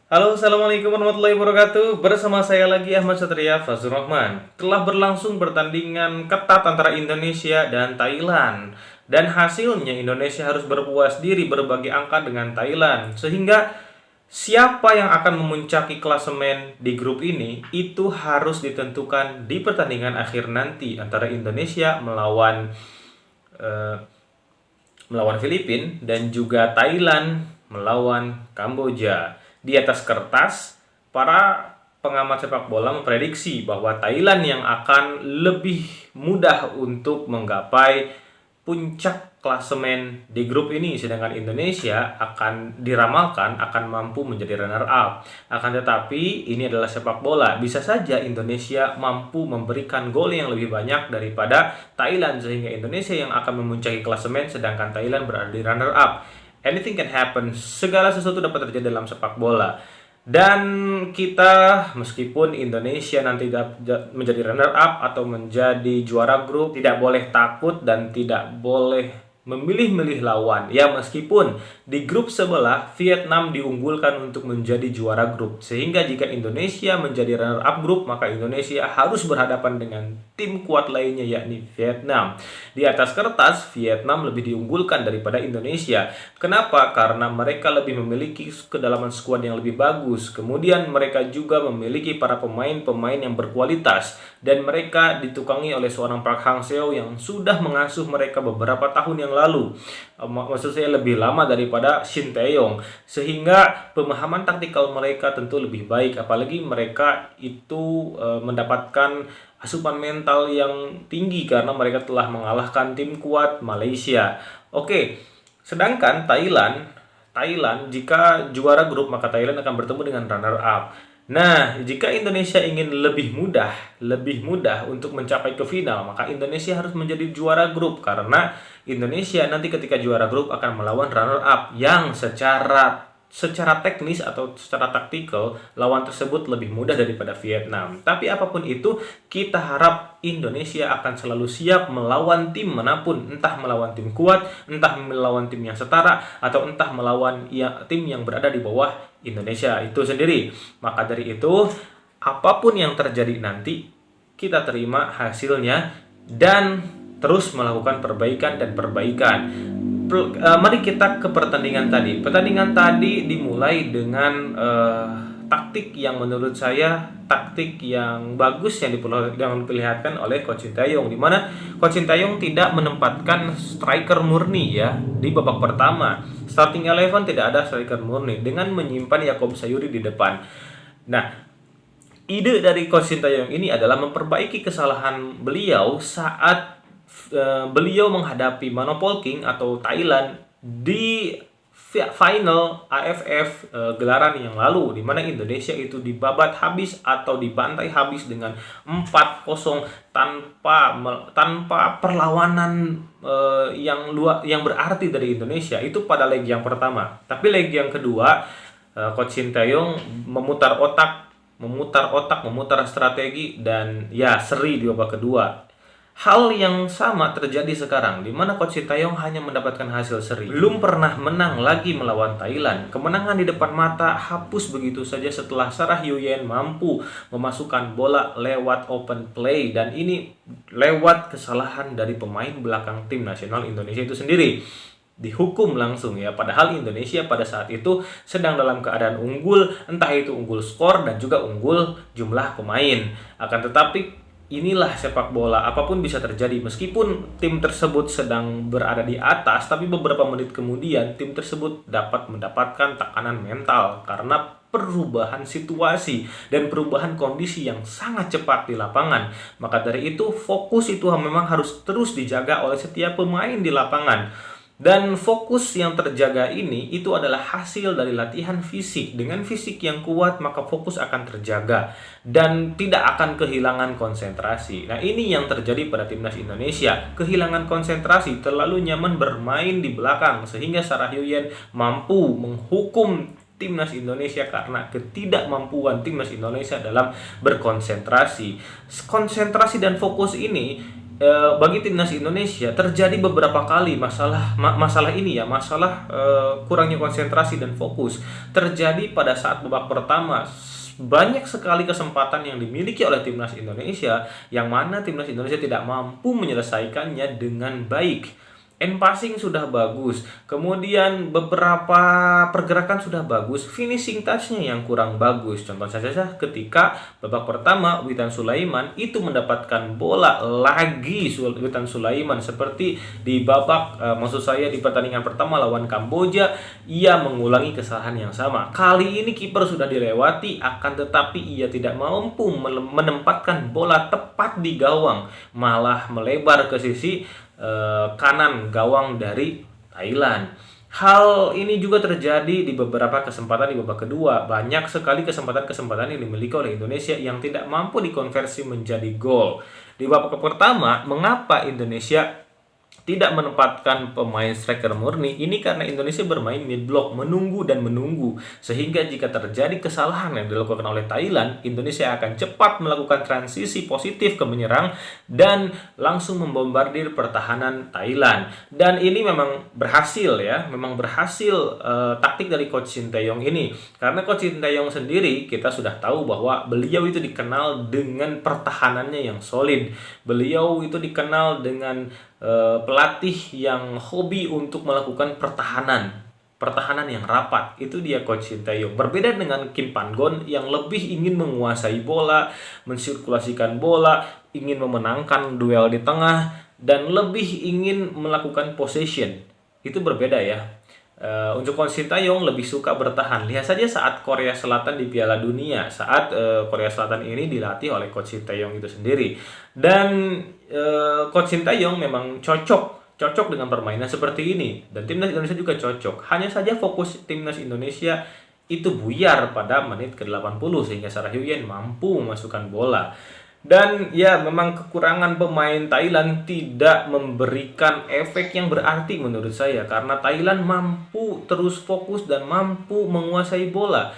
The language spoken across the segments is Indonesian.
Halo, Assalamualaikum warahmatullahi wabarakatuh. Bersama saya lagi Ahmad Satria Fazlur Rahman. Telah berlangsung pertandingan ketat antara Indonesia dan Thailand. Dan hasilnya Indonesia harus berpuas diri berbagi angka dengan Thailand. Sehingga siapa yang akan memuncaki klasemen di grup ini itu harus ditentukan di pertandingan akhir nanti antara Indonesia eh, melawan Filipina dan juga Thailand melawan Kamboja. Di atas kertas, para pengamat sepak bola memprediksi bahwa Thailand yang akan lebih mudah untuk menggapai puncak klasemen di grup ini, sedangkan Indonesia akan diramalkan akan mampu menjadi runner up. Akan tetapi ini adalah sepak bola, bisa saja Indonesia mampu memberikan gol yang lebih banyak daripada Thailand sehingga Indonesia yang akan memuncaki klasemen sedangkan Thailand berada di runner up. Anything can happen, segala sesuatu dapat terjadi dalam sepak bola. Dan kita, meskipun Indonesia nanti menjadi runner up atau menjadi juara grup, tidak boleh takut dan tidak boleh memilih-milih lawan. Ya, meskipun di grup sebelah Vietnam diunggulkan untuk menjadi juara grup, sehingga jika Indonesia menjadi runner up grup, maka Indonesia harus berhadapan dengan tim kuat lainnya yakni Vietnam. Di atas kertas Vietnam lebih diunggulkan daripada Indonesia. Kenapa? Karena mereka lebih memiliki kedalaman skuad yang lebih bagus. Kemudian mereka juga memiliki para pemain-pemain yang berkualitas dan mereka ditukangi oleh seorang Park Hang-seo yang sudah mengasuh mereka beberapa tahun yang lalu. Maksud saya lebih lama daripada Shin Tae-yong, sehingga pemahaman taktikal mereka tentu lebih baik, apalagi mereka itu mendapatkan asupan mental yang tinggi karena mereka telah mengalahkan tim kuat Malaysia. Oke, sedangkan Thailand jika juara grup maka Thailand akan bertemu dengan runner up. Nah, jika Indonesia ingin lebih mudah untuk mencapai ke final, maka Indonesia harus menjadi juara grup karena Indonesia nanti ketika juara grup akan melawan runner up yang secara teknis atau secara taktikal lawan tersebut lebih mudah daripada Vietnam. Tapi apapun itu, kita harap Indonesia akan selalu siap melawan tim manapun, entah melawan tim kuat, entah melawan tim yang setara, atau entah melawan tim yang berada di bawah Indonesia itu sendiri. Maka dari itu, apapun yang terjadi nanti, kita terima hasilnya dan terus melakukan perbaikan dan perbaikan. Mari kita ke pertandingan tadi. Pertandingan tadi dimulai dengan taktik yang menurut saya taktik yang bagus yang diperlihatkan oleh Coach Shin Tae-yong, di mana Coach Shin Tae-yong tidak menempatkan striker murni ya di babak pertama. Starting 11 tidak ada striker murni dengan menyimpan Yakob Sayuri di depan. Nah, ide dari Coach Shin Tae-yong ini adalah memperbaiki kesalahan beliau saat beliau menghadapi Manopol King atau Thailand di final AFF gelaran yang lalu, di mana Indonesia itu dibabat habis atau dibantai habis dengan 4-0 tanpa perlawanan yang berarti dari Indonesia itu pada leg yang pertama. Tapi leg yang kedua Coach Shin Tae-yong memutar strategi dan ya seri di babak kedua. Hal yang sama terjadi sekarang, di mana Coach Shin Tae-yong hanya mendapatkan hasil seri. Belum pernah menang lagi melawan Thailand. Kemenangan di depan mata hapus begitu saja setelah Sarah Hiuyen mampu memasukkan bola lewat open play. Dan ini lewat kesalahan dari pemain belakang tim nasional Indonesia itu sendiri. Dihukum langsung ya, padahal Indonesia pada saat itu sedang dalam keadaan unggul, entah itu unggul skor dan juga unggul jumlah pemain. Akan tetapi inilah sepak bola, apapun bisa terjadi. Meskipun tim tersebut sedang berada di atas, tapi beberapa menit kemudian tim tersebut dapat mendapatkan tekanan mental karena perubahan situasi dan perubahan kondisi yang sangat cepat di lapangan. Maka dari itu fokus itu memang harus terus dijaga oleh setiap pemain di lapangan. Dan fokus yang terjaga ini itu adalah hasil dari latihan fisik. Dengan fisik yang kuat maka fokus akan terjaga dan tidak akan kehilangan konsentrasi. Nah, ini yang terjadi pada timnas Indonesia. Kehilangan konsentrasi, terlalu nyaman bermain di belakang sehingga Sarah Hiuyen mampu menghukum timnas Indonesia karena ketidakmampuan timnas Indonesia dalam berkonsentrasi. Konsentrasi dan fokus ini bagi timnas Indonesia terjadi beberapa kali masalah ini ya, masalah kurangnya konsentrasi dan fokus terjadi pada saat babak pertama. Banyak sekali kesempatan yang dimiliki oleh timnas Indonesia yang mana timnas Indonesia tidak mampu menyelesaikannya dengan baik. End passing sudah bagus, kemudian beberapa pergerakan sudah bagus, finishing touch-nya yang kurang bagus. Contoh saja ketika babak pertama Witan Sulaiman itu mendapatkan bola lagi, Witan Sulaiman seperti di babak maksud saya di pertandingan pertama lawan Kamboja, ia mengulangi kesalahan yang sama. Kali ini kiper sudah dilewati, akan tetapi ia tidak mampu menempatkan bola tepat di gawang, malah melebar ke sisi kanan gawang dari Thailand. Hal ini juga terjadi di beberapa kesempatan di babak kedua. Banyak sekali kesempatan-kesempatan yang dimiliki oleh Indonesia yang tidak mampu dikonversi menjadi gol. Di babak pertama, mengapa Indonesia tidak menempatkan pemain striker murni? Ini karena Indonesia bermain mid block, menunggu dan menunggu, sehingga jika terjadi kesalahan yang dilakukan oleh Thailand, Indonesia akan cepat melakukan transisi positif ke menyerang dan langsung membombardir pertahanan Thailand. Dan ini memang berhasil ya, memang berhasil taktik dari Coach Sinteyong ini, karena Coach Sinteyong sendiri kita sudah tahu bahwa beliau itu dikenal dengan pertahanannya yang solid. Beliau itu dikenal dengan pelatih yang hobi untuk melakukan pertahanan yang rapat. Itu dia Coach Sinteyong. Berbeda dengan Kim Pan-gon yang lebih ingin menguasai bola, mensirkulasikan bola, ingin memenangkan duel di tengah, dan lebih ingin melakukan possession. Itu berbeda ya. Untuk Coach Sinteyong lebih suka bertahan. Lihat saja saat Korea Selatan di Piala Dunia, saat Korea Selatan ini dilatih oleh Coach Sinteyong itu sendiri. Dan Coach Sinteyong memang cocok dengan permainan seperti ini, dan timnas Indonesia juga cocok. Hanya saja fokus timnas Indonesia itu buyar pada menit ke-80 sehingga Sarah Hyuyen mampu memasukkan bola. Dan ya memang kekurangan pemain Thailand tidak memberikan efek yang berarti menurut saya, karena Thailand mampu terus fokus dan mampu menguasai bola.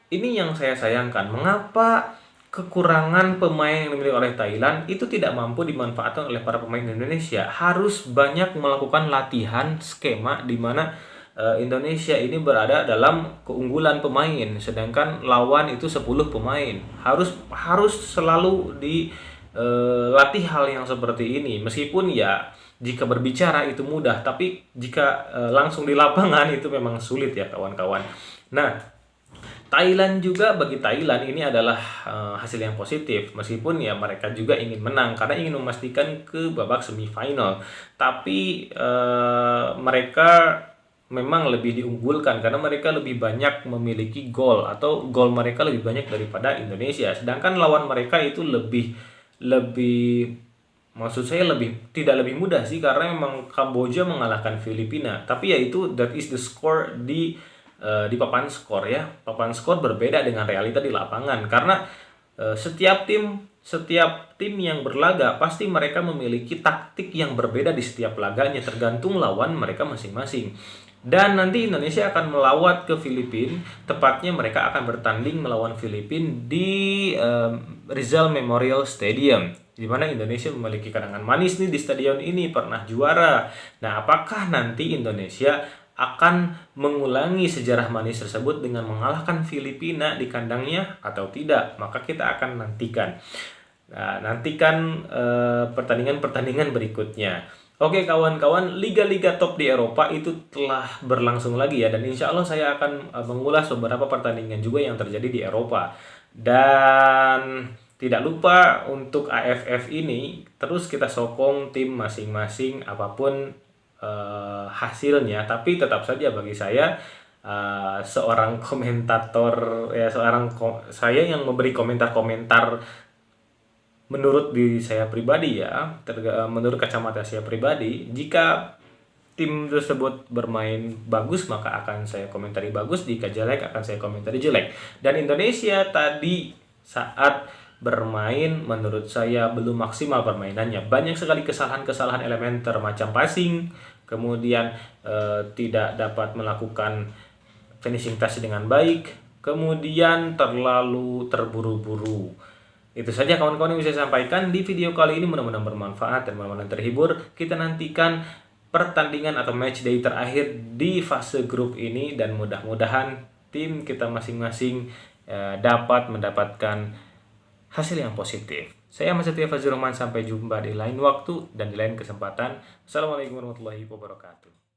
Ini yang saya sayangkan. Mengapa kekurangan pemain yang dimiliki oleh Thailand itu tidak mampu dimanfaatkan oleh para pemain Indonesia? Harus banyak melakukan latihan skema di mana Indonesia ini berada dalam keunggulan pemain, sedangkan lawan itu 10 pemain. Harus selalu dilatih hal yang seperti ini. Meskipun ya jika berbicara itu mudah, tapi jika langsung di lapangan itu memang sulit ya kawan-kawan. Nah, Thailand juga, bagi Thailand ini adalah hasil yang positif, meskipun ya mereka juga ingin menang karena ingin memastikan ke babak semifinal. Tapi mereka memang lebih diunggulkan karena mereka lebih banyak memiliki gol, atau gol mereka lebih banyak daripada Indonesia. Sedangkan lawan mereka itu lebih maksud saya tidak lebih mudah sih, karena memang Kamboja mengalahkan Filipina. Tapi ya itu that is the score di papan skor ya. Papan skor berbeda dengan realita di lapangan, karena setiap tim yang berlaga pasti mereka memiliki taktik yang berbeda di setiap laganya, tergantung lawan mereka masing-masing. Dan nanti Indonesia akan melawat ke Filipina, tepatnya mereka akan bertanding melawan Filipina di Rizal Memorial Stadium, di mana Indonesia memiliki kenangan manis nih di stadion ini, pernah juara. Nah, apakah nanti Indonesia akan mengulangi sejarah manis tersebut dengan mengalahkan Filipina di kandangnya atau tidak? Maka kita akan nantikan. Nah, nantikan pertandingan-pertandingan berikutnya. Oke kawan-kawan, liga-liga top di Eropa itu telah berlangsung lagi ya, dan insya Allah saya akan mengulas beberapa pertandingan juga yang terjadi di Eropa. Dan tidak lupa untuk AFF ini terus kita sokong tim masing-masing apapun hasilnya. Tapi tetap saja bagi saya seorang komentator ya, saya yang memberi komentar-komentar menurut diri saya pribadi ya, menurut kacamata saya pribadi, jika tim tersebut bermain bagus maka akan saya komentari bagus, jika jelek akan saya komentari jelek. Dan Indonesia tadi saat bermain menurut saya belum maksimal permainannya. Banyak sekali kesalahan-kesalahan elementer macam passing, kemudian tidak dapat melakukan finishing touch dengan baik, kemudian terlalu terburu-buru. Itu saja kawan-kawan yang bisa saya sampaikan di video kali ini, mudah-mudahan bermanfaat dan mudah-mudahan terhibur. Kita nantikan pertandingan atau match day terakhir di fase grup ini dan mudah-mudahan tim kita masing-masing dapat mendapatkan hasil yang positif. Saya Ahmad Satria Fazrul Rahman, sampai jumpa di lain waktu dan di lain kesempatan. Assalamualaikum warahmatullahi wabarakatuh.